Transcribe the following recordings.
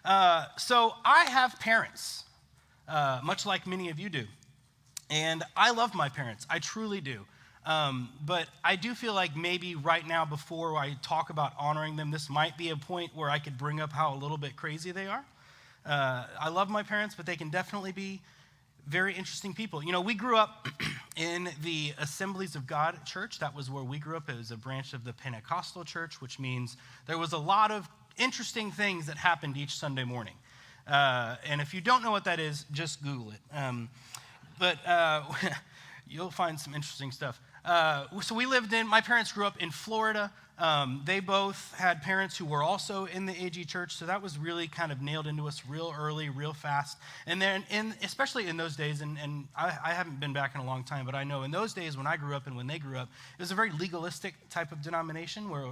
So I have parents, much like many of you do. And I love my parents. I truly do. But I do feel like maybe right now, before I talk about honoring them, this might be a point where I could bring up how a little bit crazy they are. I love my parents, but they can definitely be very interesting people. You know, we grew up in the Assemblies of God church. That was where we grew up. It was a branch of the Pentecostal church, which means there was a lot of interesting things that happened each Sunday morning. And if you don't know what that is, just Google it. But you'll find some interesting stuff. So my parents grew up in Florida. They both had parents who were also in the AG church, so that was really kind of nailed into us real early, real fast. And then, especially in those days, and I haven't been back in a long time, but I know in those days when I grew up and when they grew up, it was a very legalistic type of denomination where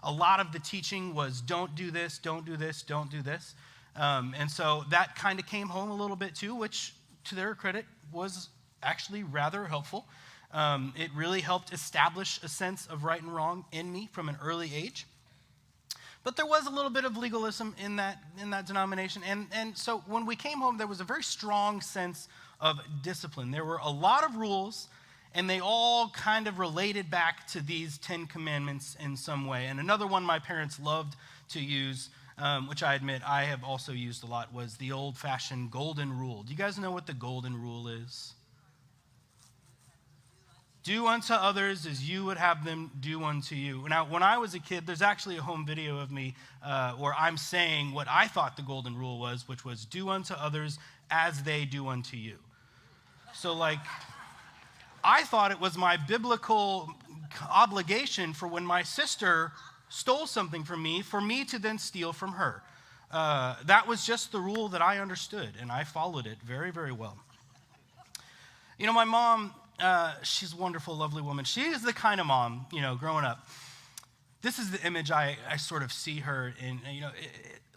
a lot of the teaching was don't do this, don't do this, don't do this. And so that kind of came home a little bit too, which to their credit was actually rather helpful. It really helped establish a sense of right and wrong in me from an early age. But there was a little bit of legalism in that denomination. And so when we came home, there was a very strong sense of discipline. There were a lot of rules, and they all kind of related back to these 10 commandments in some way. And another one my parents loved to use, which I admit I have also used a lot, was the old-fashioned golden rule. Do you guys know what the golden rule is? Do unto others as you would have them do unto you. Now, when I was a kid, there's actually a home video of me where I'm saying what I thought the golden rule was, which was do unto others as they do unto you. So, I thought it was my biblical obligation for when my sister stole something from me, for me to then steal from her. That was just the rule that I understood, and I followed it very, very well. You know, my mom, she's a wonderful, lovely woman. She is the kind of mom, growing up. This is the image I sort of see her in.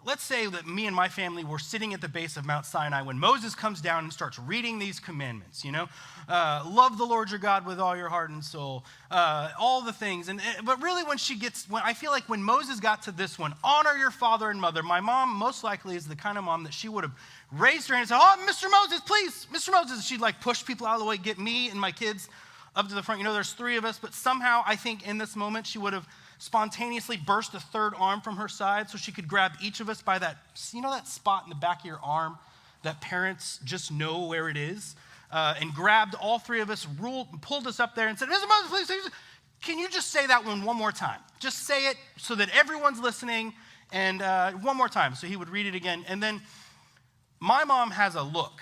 Let's say that me and my family were sitting at the base of Mount Sinai when Moses comes down and starts reading these commandments, love the Lord your God with all your heart and soul, all the things. But really I feel like when Moses got to this one, honor your father and mother, my mom most likely is the kind of mom that she would have raised her hand and said, oh, Mr. Moses, please, Mr. Moses. She'd push people out of the way, get me and my kids up to the front. There's 3 of us, but somehow I think in this moment she would have spontaneously burst a third arm from her side so she could grab each of us by that spot in the back of your arm that parents just know where it is, and grabbed all 3 of us, pulled us up there and said, Mr. Moses, please, can you just say that one more time? Just say it so that everyone's listening, and one more time. So he would read it again. And then my mom has a look.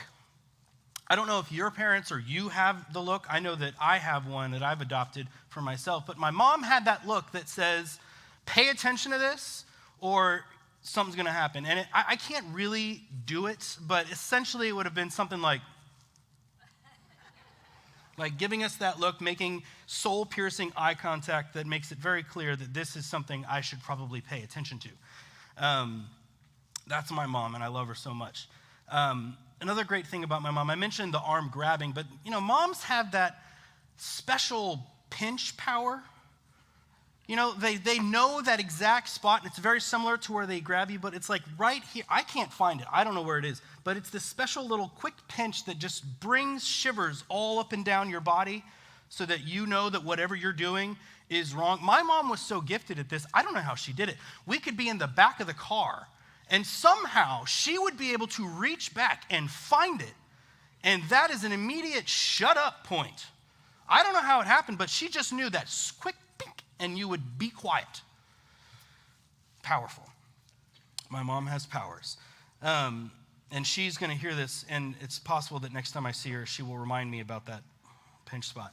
I don't know if your parents or you have the look. I know that I have one that I've adopted for myself. But my mom had that look that says, pay attention to this or something's going to happen. And I can't really do it, but essentially it would have been something like giving us that look, making soul-piercing eye contact that makes it very clear that this is something I should probably pay attention to. That's my mom, and I love her so much. Another great thing about my mom, I mentioned the arm grabbing, but moms have that special pinch power. They know that exact spot, and it's very similar to where they grab you, but it's right here. I can't find it. I don't know where it is, but it's this special little quick pinch that just brings shivers all up and down your body so that you know that whatever you're doing is wrong. My mom was so gifted at this. I don't know how she did it. We could be in the back of the car, and somehow she would be able to reach back and find it. And that is an immediate shut up point. I don't know how it happened, but she just knew that quick pink, and you would be quiet. Powerful. My mom has powers. And she's going to hear this, and it's possible that next time I see her, she will remind me about that pinch spot.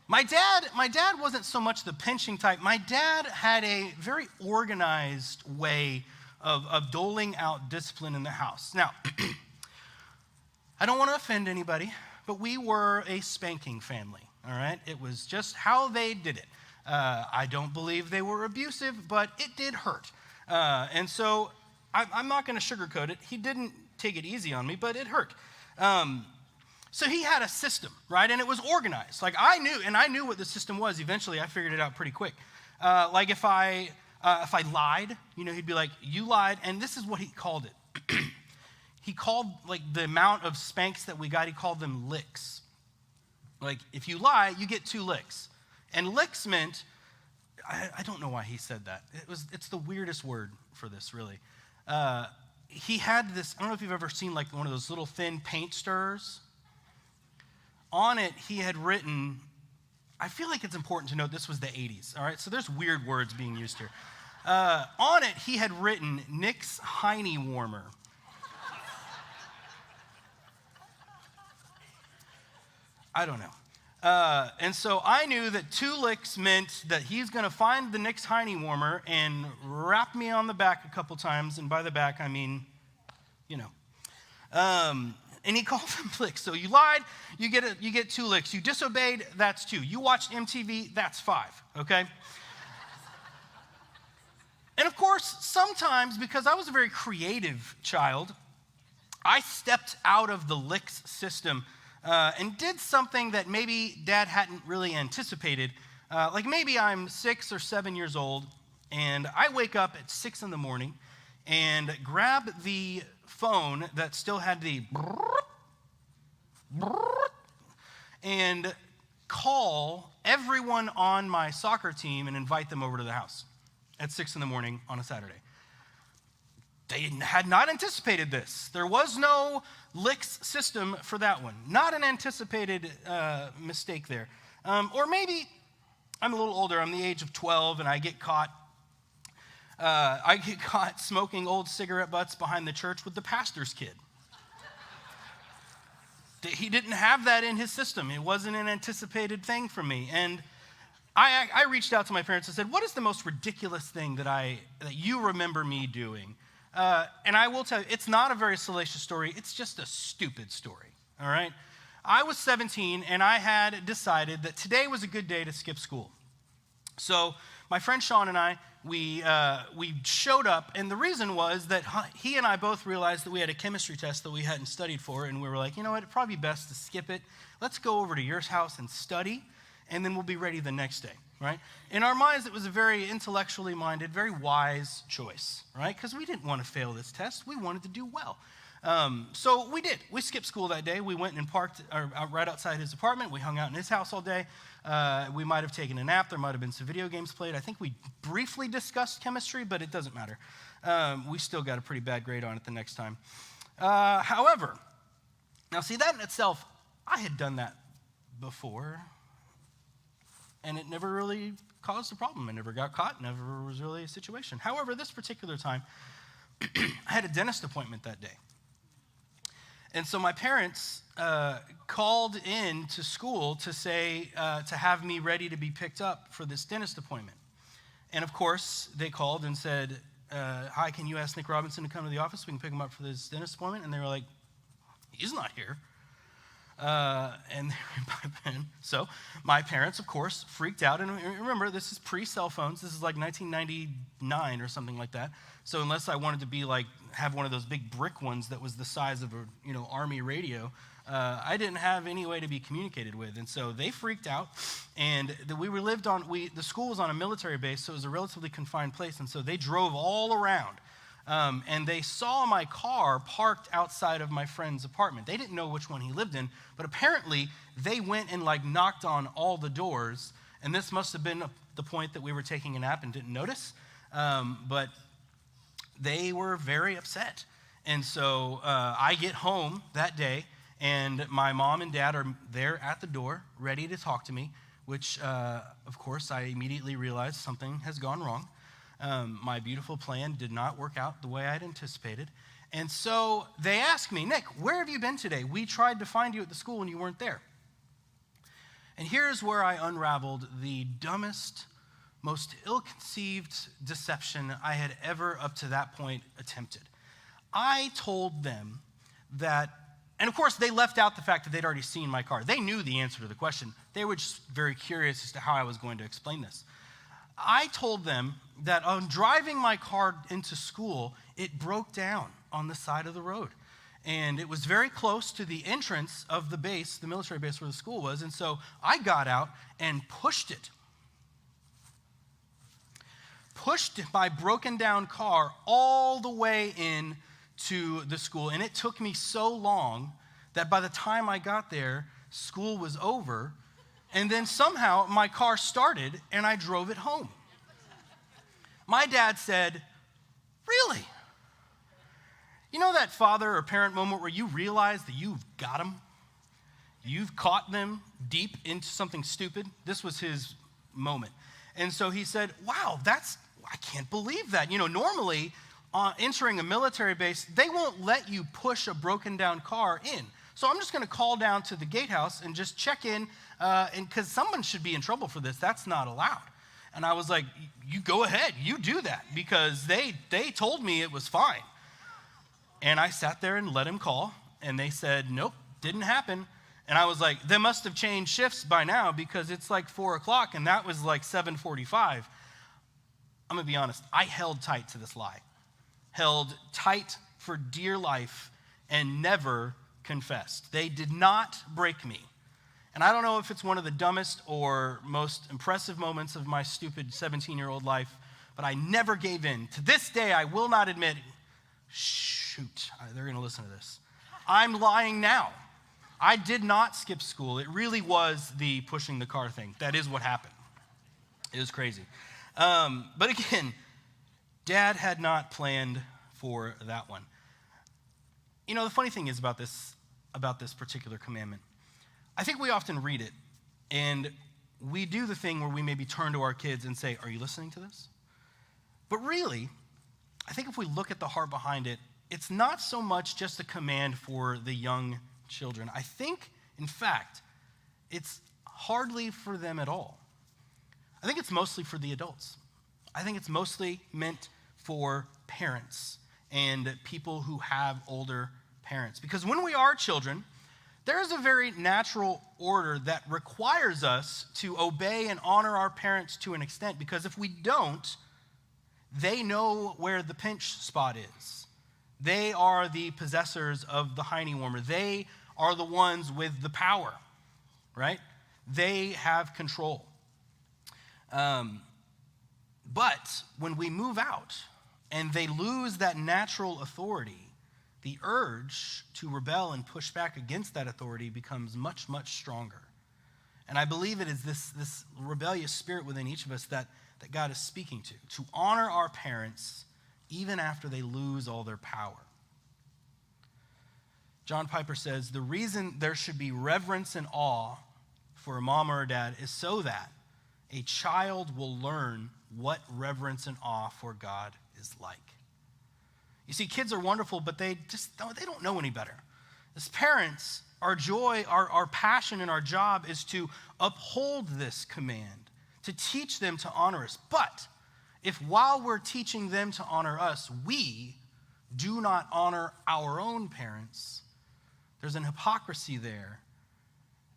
My dad wasn't so much the pinching type. My dad had a very organized way of doling out discipline in the house. Now, I don't want to offend anybody, but we were a spanking family, all right? It was just how they did it. I don't believe they were abusive, but it did hurt. And so I'm not going to sugarcoat it. He didn't take it easy on me, but it hurt. So he had a system, right? And it was organized. I knew what the system was. Eventually, I figured it out pretty quick. If I lied, he'd be like, you lied, and this is what he called it. he called, like, the amount of spanks that we got, he called them licks. Like, if you lie, you get 2 licks. And licks meant, I don't know why he said that. It's the weirdest word for this, really. He had this, I don't know if you've ever seen like one of those little thin paint stirrers. On it, he had written, I feel like it's important to note this was the 80s, all right? So there's weird words being used here. On it, he had written, Nick's Heine Warmer. I don't know. And so I knew that 2 licks meant that he's going to find the Nick's Heine Warmer and rap me on the back a couple times. And by the back, I mean, you know. And he called them licks. So you lied, you get 2 licks. You disobeyed, that's 2. You watched MTV, that's 5, okay? And of course, sometimes, because I was a very creative child, I stepped out of the licks system and did something that maybe Dad hadn't really anticipated. Like maybe I'm 6 or 7 years old, and I wake up at 6 in the morning and grab the phone that still had the and call everyone on my soccer team and invite them over to the house at 6 in the morning on a Saturday. They had not anticipated this. There was no licks system for that one. Not an anticipated mistake there. Or maybe I'm a little older. I'm the age of 12, and I get caught smoking old cigarette butts behind the church with the pastor's kid. He didn't have that in his system. It wasn't an anticipated thing for me. And I reached out to my parents and said, what is the most ridiculous thing that you remember me doing? And I will tell you, it's not a very salacious story. It's just a stupid story, all right? I was 17, and I had decided that today was a good day to skip school. So my friend Sean and I, we showed up, and the reason was that he and I both realized that we had a chemistry test that we hadn't studied for, and we were like, you know what, it'd probably be best to skip it. Let's go over to your house and study, and then we'll be ready the next day, right? In our minds, it was a very intellectually minded, very wise choice, right? Because we didn't want to fail this test. We wanted to do well. So we did. We skipped school that day. We went and parked right outside his apartment. We hung out in his house all day. We might have taken a nap. There might have been some video games played. I think we briefly discussed chemistry, but it doesn't matter. We still got a pretty bad grade on it the next time. However, now see, that in itself, I had done that before, and it never really caused a problem. I never got caught. Never was really a situation. However, this particular time, I had a dentist appointment that day. And so my parents called in to school to say, to have me ready to be picked up for this dentist appointment. And of course, they called and said, hi, can you ask Nick Robinson to come to the office? We can pick him up for this dentist appointment. And they were like, he's not here. So my parents, of course, freaked out. And remember, this is pre-cell phones. This is like 1999 or something like that. So unless I wanted to be like, have one of those big brick ones that was the size of a, army radio, I didn't have any way to be communicated with. And so they freaked out. And the school was on a military base, so it was a relatively confined place. And so they drove all around. And they saw my car parked outside of my friend's apartment. They didn't know which one he lived in, but apparently they went and knocked on all the doors, and this must have been the point that we were taking a nap and didn't notice, but they were very upset. And so I get home that day, and my mom and dad are there at the door, ready to talk to me, which, of course, I immediately realized something has gone wrong. My beautiful plan did not work out the way I'd anticipated. And so they asked me, Nick, where have you been today? We tried to find you at the school and you weren't there. And here's where I unraveled the dumbest, most ill-conceived deception I had ever up to that point attempted. I told them that, and of course they left out the fact that they'd already seen my car. They knew the answer to the question. They were just very curious as to how I was going to explain this. I told them that on driving my car into school, it broke down on the side of the road. And it was very close to the entrance of the base, the military base where the school was. And so I got out and pushed my broken down car all the way in to the school, and it took me so long that by the time I got there, school was over, and then somehow my car started and I drove it home. My dad said, "Really? You know that father or parent moment where you realize that you've got them? You've caught them deep into something stupid?" This was his moment. And so he said, "Wow, I can't believe that. You know, normally entering a military base, they won't let you push a broken down car in. So I'm just going to call down to the gatehouse and just check in, and because someone should be in trouble for this. That's not allowed." And I was like, "You go ahead, you do that, because they told me it was fine." And I sat there and let him call, and they said, "Nope, didn't happen." And I was like, "They must have changed shifts by now, because it's like 4 o'clock, and that was like 7:45. I'm going to be honest, I held tight to this lie. Held tight for dear life and never confessed. They did not break me. And I don't know if it's one of the dumbest or most impressive moments of my stupid 17-year-old life, but I never gave in. To this day, I will not admit, shoot, they're going to listen to this. I'm lying now. I did not skip school. It really was the pushing the car thing. That is what happened. It was crazy. But again, Dad had not planned for that one. You know, the funny thing is about this particular commandment, I think we often read it, and we do the thing where we maybe turn to our kids and say, "Are you listening to this?" But really, I think if we look at the heart behind it, it's not so much just a command for the young children. I think, in fact, it's hardly for them at all. I think it's mostly for the adults. I think it's mostly meant for parents and people who have older parents. Because when we are children, there is a very natural order that requires us to obey and honor our parents to an extent, because if we don't, they know where the pinch spot is. They are the possessors of the hiney warmer. They are the ones with the power, right? They have control. But when we move out and they lose that natural authority, the urge to rebel and push back against that authority becomes much, much stronger. And I believe it is this rebellious spirit within each of us that God is speaking to honor our parents even after they lose all their power. John Piper says, "The reason there should be reverence and awe for a mom or a dad is so that a child will learn what reverence and awe for God is like." You see, kids are wonderful, but they don't know any better. As parents, our joy, our passion in our job is to uphold this command, to teach them to honor us. But if while we're teaching them to honor us, we do not honor our own parents, there's an hypocrisy there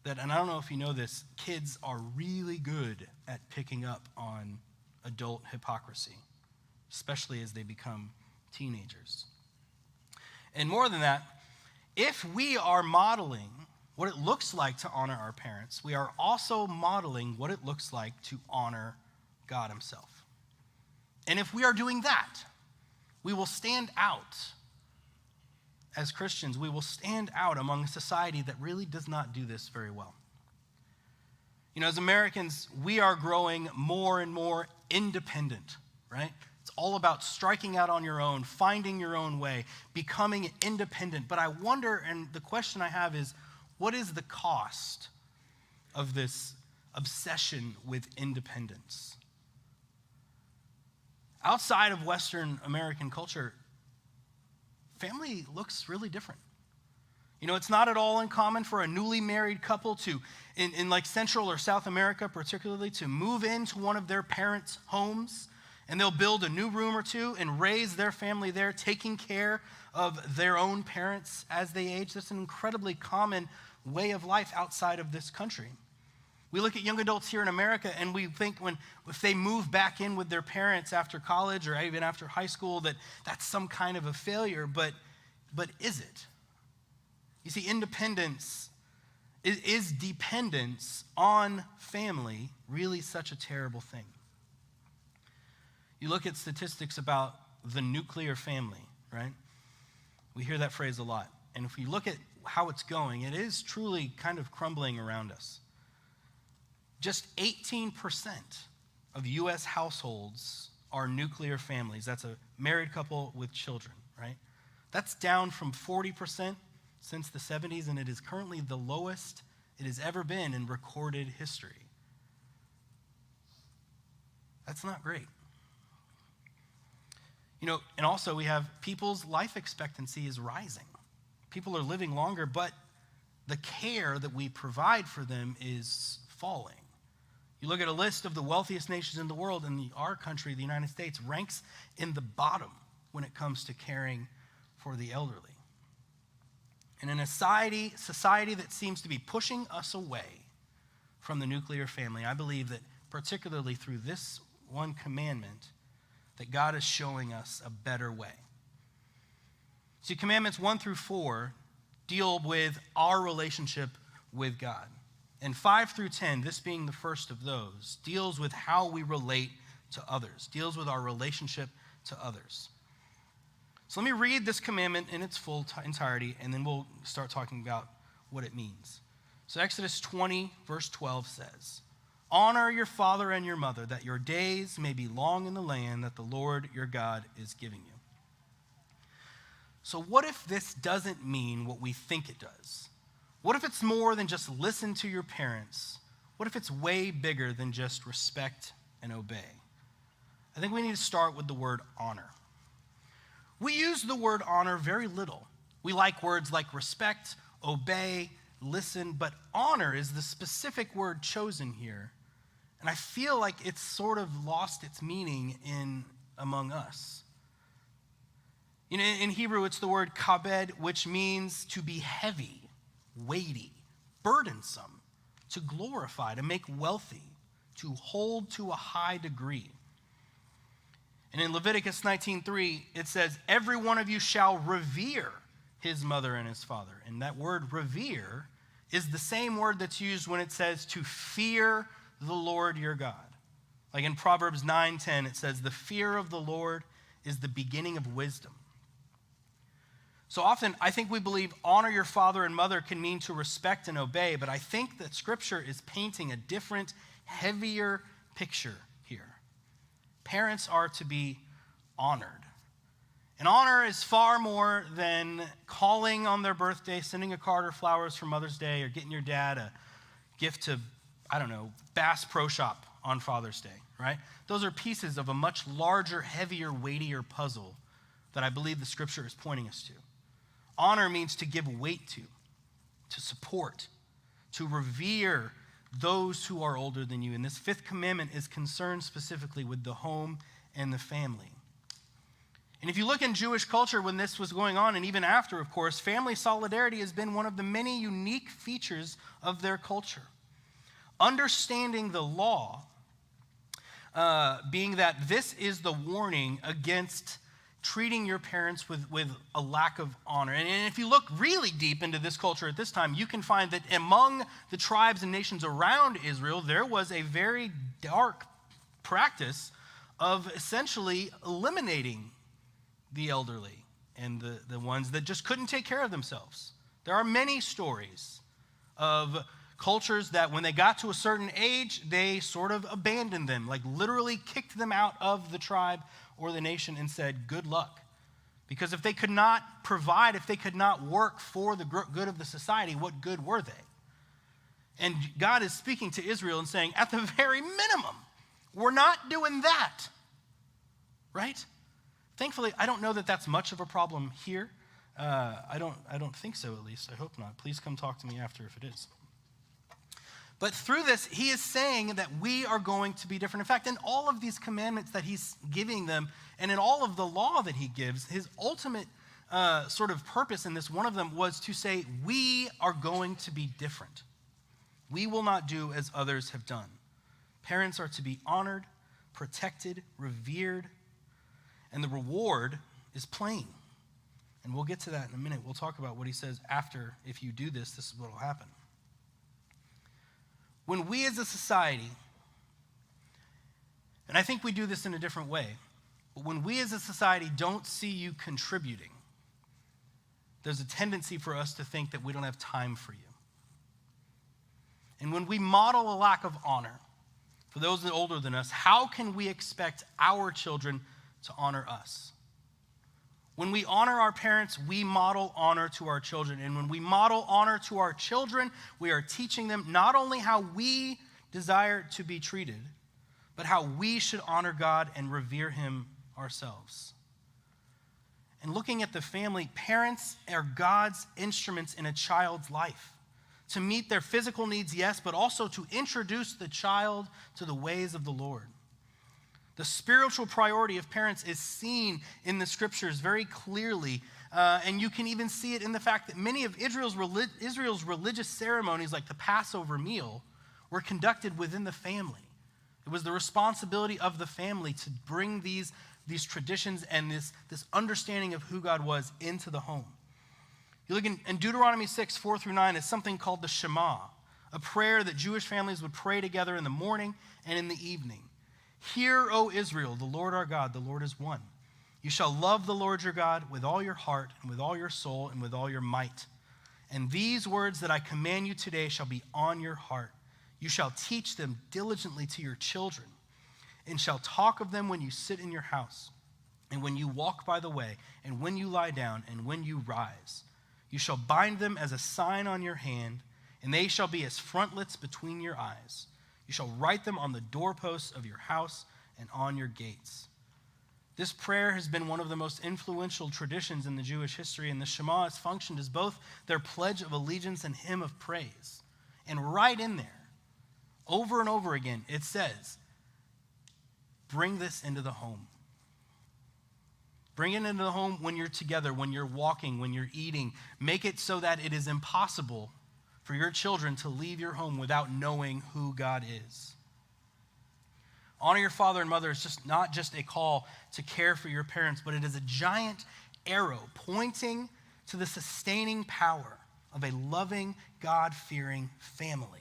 that, and I don't know if you know this, kids are really good at picking up on adult hypocrisy, especially as they become teenagers. And more than that, if we are modeling what it looks like to honor our parents, we are also modeling what it looks like to honor God himself. And if we are doing that, we will stand out as Christians. We will stand out among a society that really does not do this very well. You know, as Americans, we are growing more and more independent, right? It's all about striking out on your own, finding your own way, becoming independent. But I wonder, and the question I have is, what is the cost of this obsession with independence? Outside of Western American culture, family looks really different. You know, it's not at all uncommon for a newly married couple to, in like Central or South America particularly, to move into one of their parents' homes, and they'll build a new room or two and raise their family there, taking care of their own parents as they age. That's an incredibly common way of life outside of this country. We look at young adults here in America and we think if they move back in with their parents after college or even after high school, that's some kind of a failure, but is it? You see, independence, is dependence on family really such a terrible thing? You look at statistics about the nuclear family, right? We hear that phrase a lot. And if we look at how it's going, it is truly kind of crumbling around us. Just 18% of U.S. households are nuclear families. That's a married couple with children, right? That's down from 40% since the 70s, and it is currently the lowest it has ever been in recorded history. That's not great. And also we have people's life expectancy is rising. People are living longer, but the care that we provide for them is falling. You look at a list of the wealthiest nations in the world, and our country, the United States, ranks in the bottom when it comes to caring for the elderly. And in a society that seems to be pushing us away from the nuclear family, I believe that particularly through this one commandment, that God is showing us a better way. See, commandments 1 through 4 deal with our relationship with God. And 5 through 10, this being the first of those, deals with how we relate to others, deals with our relationship to others. So let me read this commandment in its full entirety, and then we'll start talking about what it means. So Exodus 20, verse 12 says, "Honor your father and your mother, that your days may be long in the land that the Lord your God is giving you." So what if this doesn't mean what we think it does? What if it's more than just listen to your parents? What if it's way bigger than just respect and obey? I think we need to start with the word honor. We use the word honor very little. We like words like respect, obey, listen, but honor is the specific word chosen here. And I feel like it's sort of lost its meaning among us. In Hebrew, it's the word kabed, which means to be heavy, weighty, burdensome, to glorify, to make wealthy, to hold to a high degree. And in Leviticus 19:3, it says, "Every one of you shall revere his mother and his father." And that word revere is the same word that's used when it says to fear the Lord your God. Like in Proverbs 9:10, it says, "The fear of the Lord is the beginning of wisdom." So often, I think we believe honor your father and mother can mean to respect and obey, but I think that Scripture is painting a different, heavier picture here. Parents are to be honored. And honor is far more than calling on their birthday, sending a card or flowers for Mother's Day, or getting your dad a gift to, Bass Pro Shop on Father's Day, right? Those are pieces of a much larger, heavier, weightier puzzle that I believe the Scripture is pointing us to. Honor means to give weight to support, to revere those who are older than you. And this fifth commandment is concerned specifically with the home and the family. And if you look in Jewish culture when this was going on, and even after, of course, family solidarity has been one of the many unique features of their culture. Understanding the law, being that this is the warning against treating your parents with a lack of honor. And if you look really deep into this culture at this time, you can find that among the tribes and nations around Israel, there was a very dark practice of essentially eliminating the elderly and the ones that just couldn't take care of themselves. There are many stories of cultures that when they got to a certain age, they sort of abandoned them, like literally kicked them out of the tribe or the nation and said, good luck. Because if they could not provide, if they could not work for the good of the society, what good were they? And God is speaking to Israel and saying, at the very minimum, we're not doing that, right? Thankfully, I don't know that that's much of a problem here. I don't think so, at least. I hope not. Please come talk to me after if it is. But through this, he is saying that we are going to be different. In fact, in all of these commandments that he's giving them, and in all of the law that he gives, his ultimate sort of purpose in this, one of them was to say, we are going to be different. We will not do as others have done. Parents are to be honored, protected, revered, and the reward is plain. And we'll get to that in a minute. We'll talk about what he says after, if you do this, this is what will happen. When we as a society, and I think we do this in a different way, but when we as a society don't see you contributing, there's a tendency for us to think that we don't have time for you. And when we model a lack of honor for those that are older than us, how can we expect our children to honor us? When we honor our parents, we model honor to our children. And when we model honor to our children, we are teaching them not only how we desire to be treated, but how we should honor God and revere him ourselves. And looking at the family, parents are God's instruments in a child's life to meet their physical needs, yes, but also to introduce the child to the ways of the Lord. The spiritual priority of parents is seen in the scriptures very clearly, and you can even see it in the fact that many of Israel's religious ceremonies, like the Passover meal, were conducted within the family. It was the responsibility of the family to bring these traditions and this understanding of who God was into the home. You look in Deuteronomy 6, 4 through 9, it's something called the Shema, a prayer that Jewish families would pray together in the morning and in the evening. Hear, O Israel, the Lord our God, the Lord is one. You shall love the Lord your God with all your heart and with all your soul and with all your might. And these words that I command you today shall be on your heart. You shall teach them diligently to your children, and shall talk of them when you sit in your house, and when you walk by the way, and when you lie down, and when you rise. You shall bind them as a sign on your hand, and they shall be as frontlets between your eyes. You shall write them on the doorposts of your house and on your gates. This prayer has been one of the most influential traditions in the Jewish history, and the Shema has functioned as both their pledge of allegiance and hymn of praise. And right in there, over and over again, it says, bring this into the home. Bring it into the home when you're together, when you're walking, when you're eating. Make it so that it is impossible for your children to leave your home without knowing who God is. Honor your father and mother is not just a call to care for your parents, but it is a giant arrow pointing to the sustaining power of a loving, God-fearing family.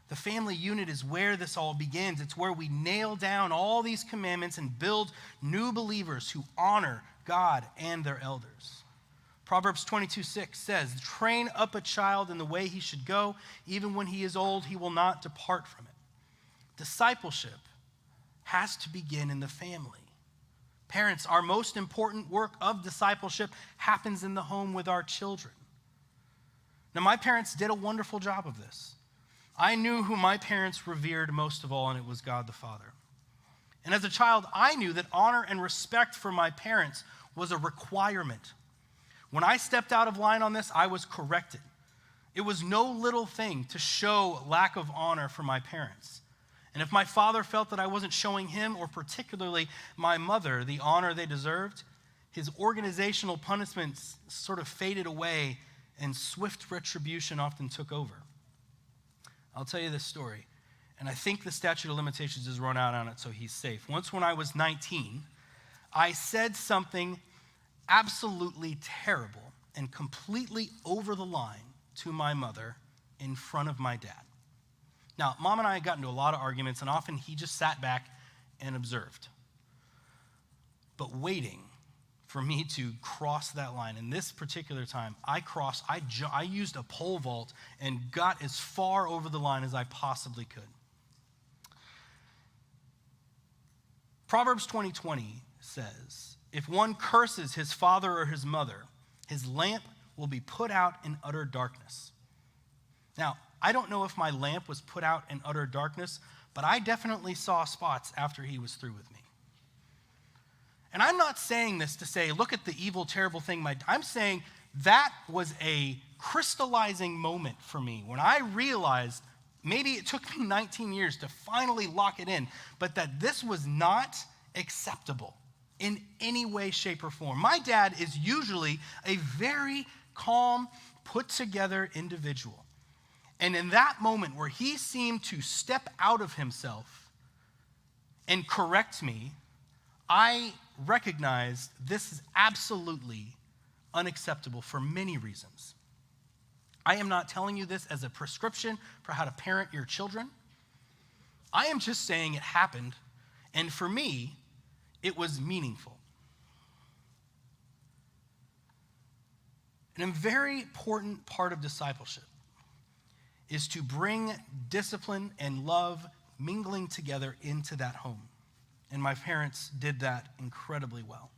The family unit is where this all begins. It's where we nail down all these commandments and build new believers who honor God and their elders. Proverbs 22:6 says, train up a child in the way he should go. Even when he is old, he will not depart from it. Discipleship has to begin in the family. Parents, our most important work of discipleship happens in the home with our children. Now, my parents did a wonderful job of this. I knew who my parents revered most of all, and it was God the Father. And as a child, I knew that honor and respect for my parents was a requirement. When I stepped out of line on this, I was corrected. It was no little thing to show lack of honor for my parents. And if my father felt that I wasn't showing him, or particularly my mother, the honor they deserved, his organizational punishments sort of faded away, and swift retribution often took over. I'll tell you this story, and I think the statute of limitations has run out on it, so he's safe. Once when I was 19, I said something absolutely terrible and completely over the line to my mother in front of my dad. Now, Mom and I got into a lot of arguments, and often he just sat back and observed. But waiting for me to cross that line. And this particular time, I used a pole vault and got as far over the line as I possibly could. Proverbs 20:20 says, if one curses his father or his mother, his lamp will be put out in utter darkness. Now, I don't know if my lamp was put out in utter darkness, but I definitely saw spots after he was through with me. And I'm not saying this to say, look at the evil, terrible thing. I'm saying that was a crystallizing moment for me when I realized, maybe it took me 19 years to finally lock it in, but that this was not acceptable in any way, shape, or form. My dad is usually a very calm, put-together individual. And in that moment where he seemed to step out of himself and correct me, I recognized this is absolutely unacceptable for many reasons. I am not telling you this as a prescription for how to parent your children. I am just saying it happened, and for me, it was meaningful. And a very important part of discipleship is to bring discipline and love mingling together into that home. And my parents did that incredibly well.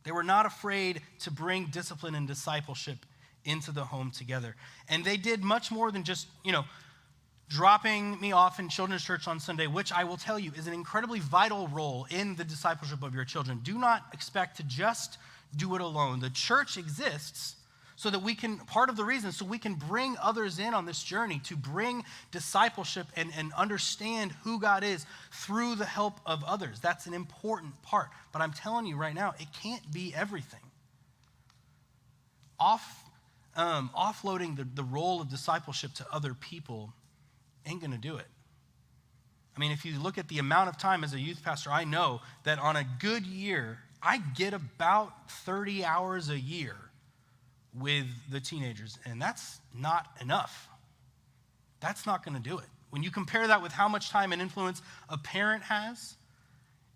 They were not afraid to bring discipline and discipleship into the home together. And they did much more than just, dropping me off in children's church on Sunday, which I will tell you is an incredibly vital role in the discipleship of your children. Do not expect to just do it alone. The church exists so that part of the reason, so we can bring others in on this journey, to bring discipleship and understand who God is through the help of others. That's an important part. But I'm telling you right now, it can't be everything. Offloading the role of discipleship to other people ain't going to do it. I mean, if you look at the amount of time as a youth pastor, I know that on a good year, I get about 30 hours a year with the teenagers, and that's not enough. That's not going to do it. When you compare that with how much time and influence a parent has,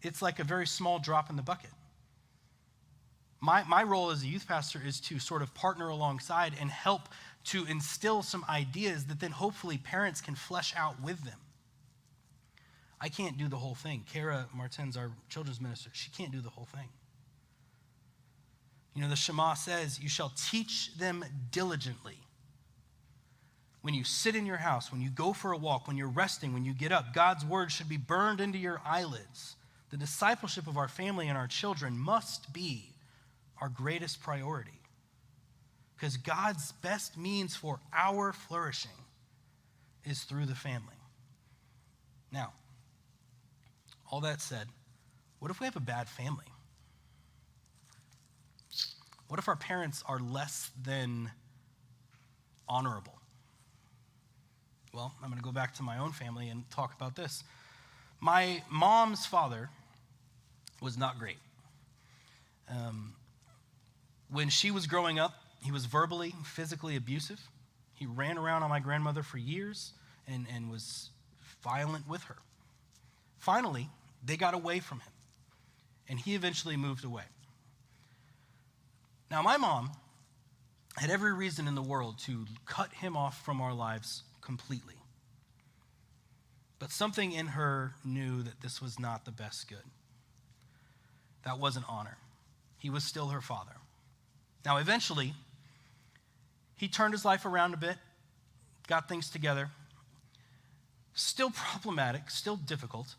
it's like a very small drop in the bucket. My role as a youth pastor is to sort of partner alongside and help to instill some ideas that then hopefully parents can flesh out with them. I can't do the whole thing. Kara Martins, our children's minister, she can't do the whole thing. The Shema says, you shall teach them diligently. When you sit in your house, when you go for a walk, when you're resting, when you get up, God's word should be burned into your eyelids. The discipleship of our family and our children must be our greatest priority. Because God's best means for our flourishing is through the family. Now, all that said, what if we have a bad family? What if our parents are less than honorable? Well, I'm going to go back to my own family and talk about this. My mom's father was not great. When she was growing up, he was verbally, physically abusive. He ran around on my grandmother for years and was violent with her. Finally, they got away from him, and he eventually moved away. Now, my mom had every reason in the world to cut him off from our lives completely. But something in her knew that this was not the best good. That wasn't honor. He was still her father. Now, eventually, he turned his life around a bit, got things together. Still problematic, still difficult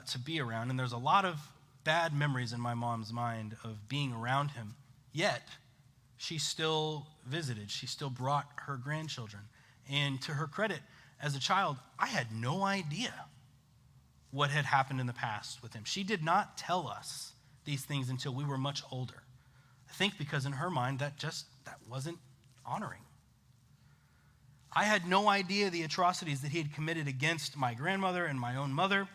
to be around, and there's a lot of bad memories in my mom's mind of being around him. Yet, she still visited. She still brought her grandchildren. And to her credit, as a child, I had no idea what had happened in the past with him. She did not tell us these things until we were much older. I think because in her mind, that wasn't honoring. I had no idea the atrocities that he had committed against my grandmother and my own mother.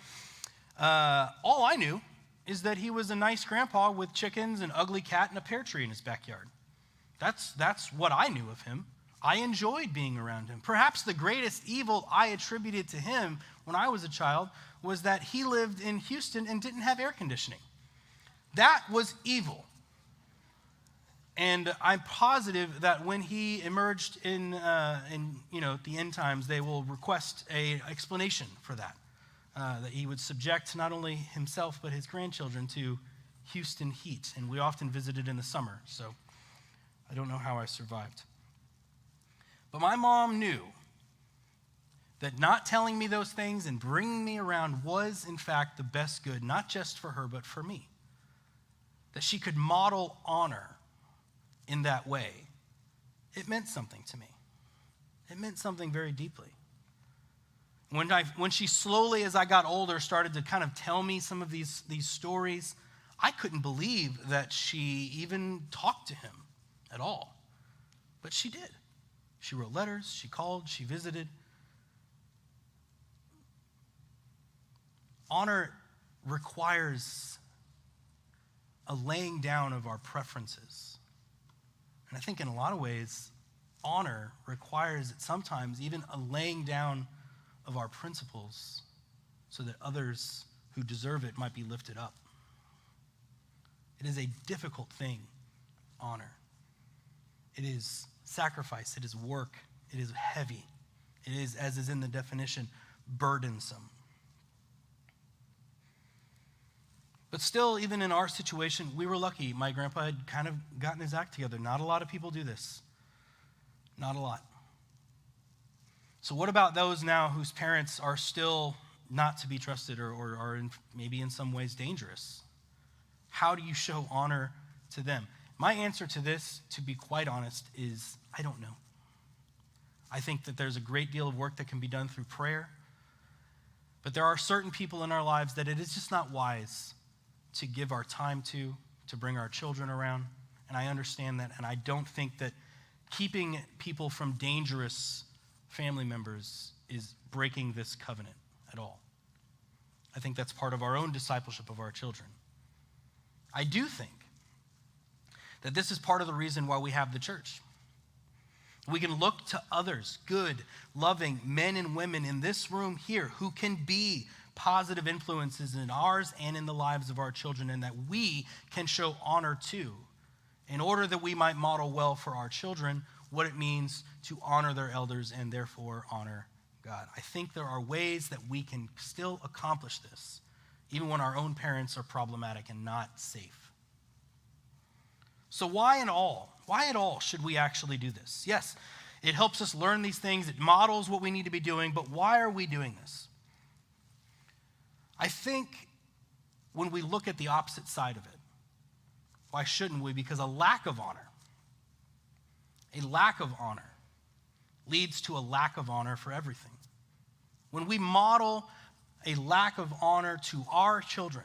All I knew is that he was a nice grandpa with chickens, an ugly cat, and a pear tree in his backyard. That's what I knew of him. I enjoyed being around him. Perhaps the greatest evil I attributed to him when I was a child was that he lived in Houston and didn't have air conditioning. That was evil. And I'm positive that when he emerged in the end times, they will request an explanation for that. That he would subject not only himself but his grandchildren to Houston heat. And we often visited in the summer, so I don't know how I survived. But my mom knew that not telling me those things and bringing me around was, in fact, the best good, not just for her, but for me. That she could model honor in that way. It meant something to me. It meant something very deeply. When she slowly, as I got older, started to kind of tell me some of these stories, I couldn't believe that she even talked to him at all. But she did. She wrote letters, she called, she visited. Honor requires a laying down of our preferences. And I think in a lot of ways, honor requires sometimes even a laying down of our principles so that others who deserve it might be lifted up. It is a difficult thing, honor. It is sacrifice. It is work. It is heavy. It is, as is in the definition, burdensome. But still, even in our situation, we were lucky. My grandpa had kind of gotten his act together. Not a lot of people do this. Not a lot. So what about those now whose parents are still not to be trusted or are maybe in some ways dangerous? How do you show honor to them? My answer to this, to be quite honest, is I don't know. I think that there's a great deal of work that can be done through prayer. But there are certain people in our lives that it is just not wise to give our time to bring our children around. And I understand that. And I don't think that keeping people from dangerous family members is breaking this covenant at all. I think that's part of our own discipleship of our children. I do think that this is part of the reason why we have the church. We can look to others, good, loving men and women in this room here who can be positive influences in ours and in the lives of our children, and that we can show honor to, in order that we might model well for our children what it means to honor their elders and therefore honor God. I think there are ways that we can still accomplish this, even when our own parents are problematic and not safe. So why at all should we actually do this? Yes, it helps us learn these things. It models what we need to be doing, but why are we doing this? I think when we look at the opposite side of it, why shouldn't we? Because a lack of honor leads to a lack of honor for everything. When we model a lack of honor to our children,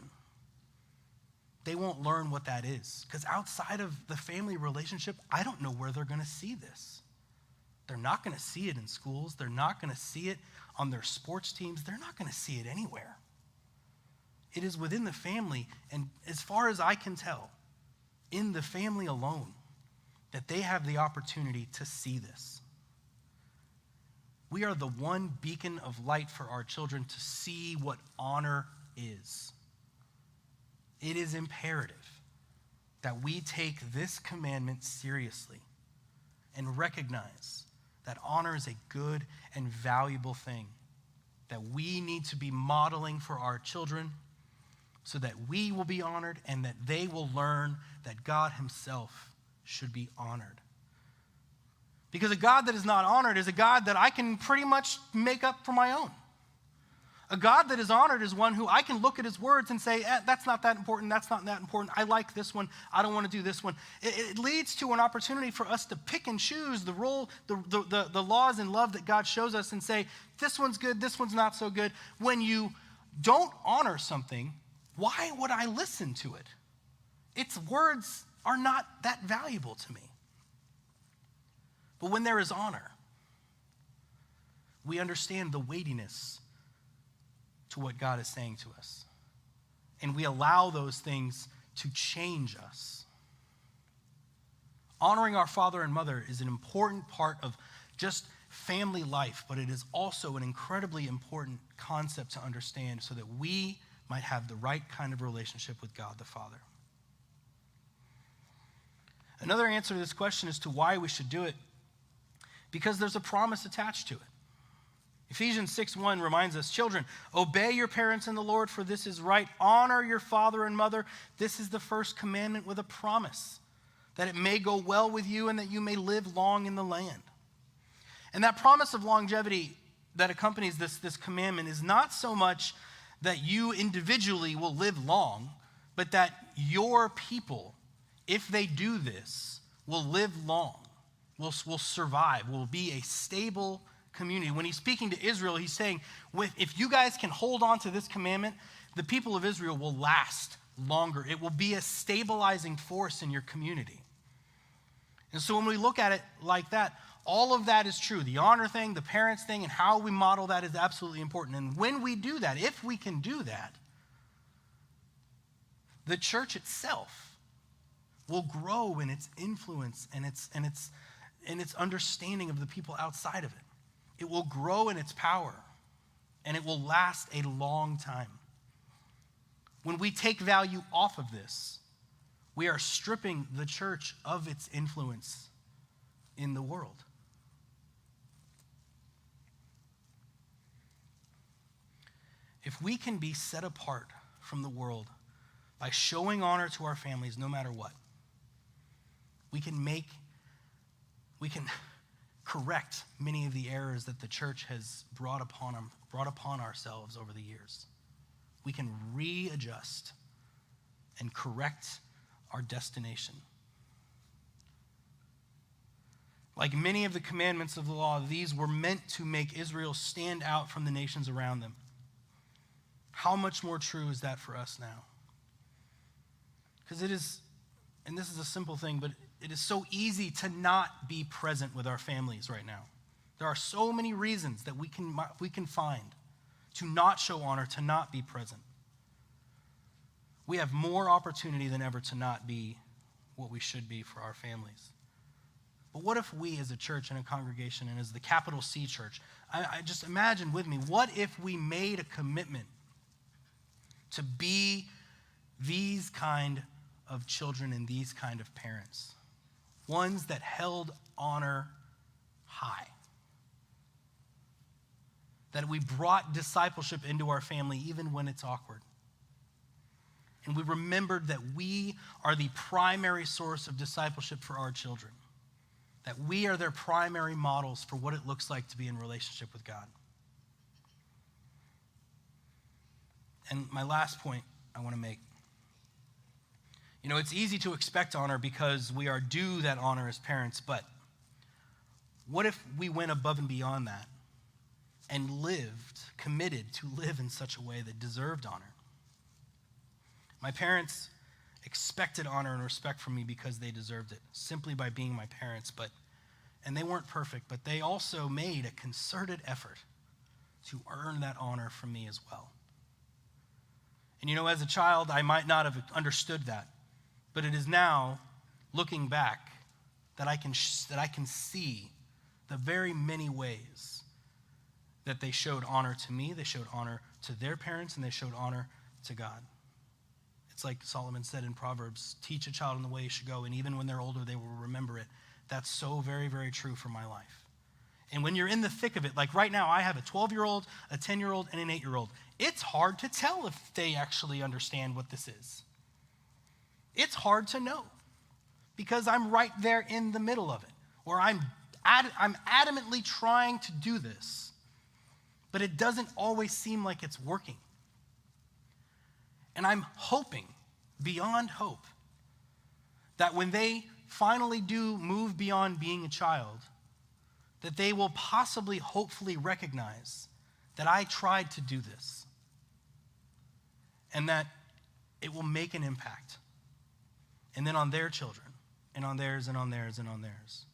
they won't learn what that is. Because outside of the family relationship, I don't know where they're going to see this. They're not going to see it in schools. They're not going to see it on their sports teams. They're not going to see it anywhere. It is within the family, and as far as I can tell, in the family alone, that they have the opportunity to see this. We are the one beacon of light for our children to see what honor is. It is imperative that we take this commandment seriously and recognize that honor is a good and valuable thing that we need to be modeling for our children so that we will be honored and that they will learn that God himself should be honored. Because a God that is not honored is a God that I can pretty much make up for my own. A God that is honored is one who I can look at his words and say, that's not that important, that's not that important, I like this one, I don't want to do this one. It leads to an opportunity for us to pick and choose the role, the laws and love that God shows us and say, this one's good, this one's not so good. When you don't honor something, why would I listen to it? Its words are not that valuable to me. But when there is honor, we understand the weightiness to what God is saying to us. And we allow those things to change us. Honoring our father and mother is an important part of just family life, but it is also an incredibly important concept to understand so that we might have the right kind of relationship with God the Father. Another answer to this question as to why we should do it, because there's a promise attached to it. Ephesians 6:1 reminds us, children, obey your parents in the Lord, for this is right. Honor your father and mother. This is the first commandment with a promise, that it may go well with you and that you may live long in the land. And that promise of longevity that accompanies this commandment is not so much that you individually will live long, but that your people, if they do this, will live long, will survive, will be a stable community. When he's speaking to Israel, he's saying, if you guys can hold on to this commandment, the people of Israel will last longer. It will be a stabilizing force in your community. And so when we look at it like that, all of that is true. The honor thing, the parents thing, and how we model that is absolutely important. And when we do that, if we can do that, the church itself will grow in its influence and its understanding of the people outside of it. It will grow in its power, and it will last a long time. When we take value off of this, we are stripping the church of its influence in the world. If we can be set apart from the world by showing honor to our families no matter what, we can correct many of the errors that the church has brought upon ourselves over the years. We can readjust and correct our destination. Like many of the commandments of the law, these were meant to make Israel stand out from the nations around them. How much more true is that for us now? Because it is, and this is a simple thing, but it is so easy to not be present with our families right now. There are so many reasons that we can find to not show honor, to not be present. We have more opportunity than ever to not be what we should be for our families. But what if we as a church and a congregation and as the capital C church, I just imagine with me, what if we made a commitment to be these kind of children and these kind of parents? Ones that held honor high. That we brought discipleship into our family even when it's awkward. And we remembered that we are the primary source of discipleship for our children. That we are their primary models for what it looks like to be in relationship with God. And my last point I want to make. You know, it's easy to expect honor because we are due that honor as parents, but what if we went above and beyond that and committed to live in such a way that deserved honor? My parents expected honor and respect from me because they deserved it, simply by being my parents, and they weren't perfect, but they also made a concerted effort to earn that honor from me as well. And you know, as a child, I might not have understood that, but it is now, looking back, that I can see the very many ways that they showed honor to me, they showed honor to their parents, and they showed honor to God. It's like Solomon said in Proverbs, teach a child in the way he should go, and even when they're older, they will remember it. That's so very, very true for my life. And when you're in the thick of it, like right now, I have a 12-year-old, a 10-year-old, and an 8-year-old. It's hard to tell if they actually understand what this is. It's hard to know because I'm right there in the middle of it, where I'm adamantly trying to do this, but it doesn't always seem like it's working. And I'm hoping, beyond hope, that when they finally do move beyond being a child, that they will possibly, hopefully recognize that I tried to do this and that it will make an impact. And then on their children, and on theirs, and on theirs, and on theirs.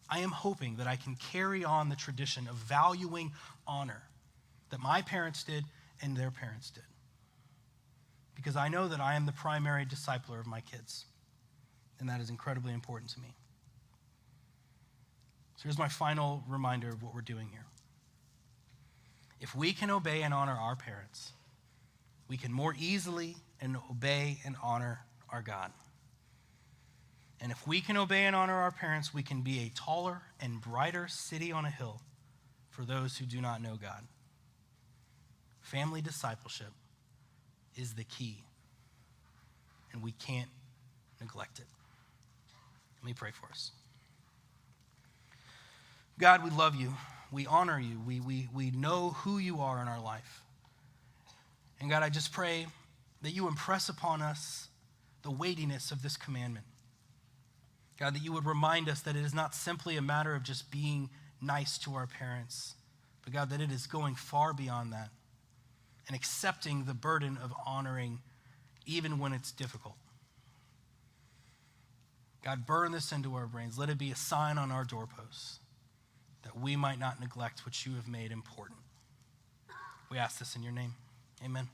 I am hoping that I can carry on the tradition of valuing honor that my parents did and their parents did. Because I know that I am the primary discipler of my kids. And that is incredibly important to me. So here's my final reminder of what we're doing here. If we can obey and honor our parents, we can more easily obey and honor our God. And if we can obey and honor our parents, we can be a taller and brighter city on a hill for those who do not know God. Family discipleship is the key, and we can't neglect it. Let me pray for us. God, we love you. We honor you. We know who you are in our life. And God, I just pray that you impress upon us the weightiness of this commandment. God, that you would remind us that it is not simply a matter of just being nice to our parents, but God, that it is going far beyond that and accepting the burden of honoring even when it's difficult. God, burn this into our brains. Let it be a sign on our doorposts that we might not neglect what you have made important. We ask this in your name. Amen.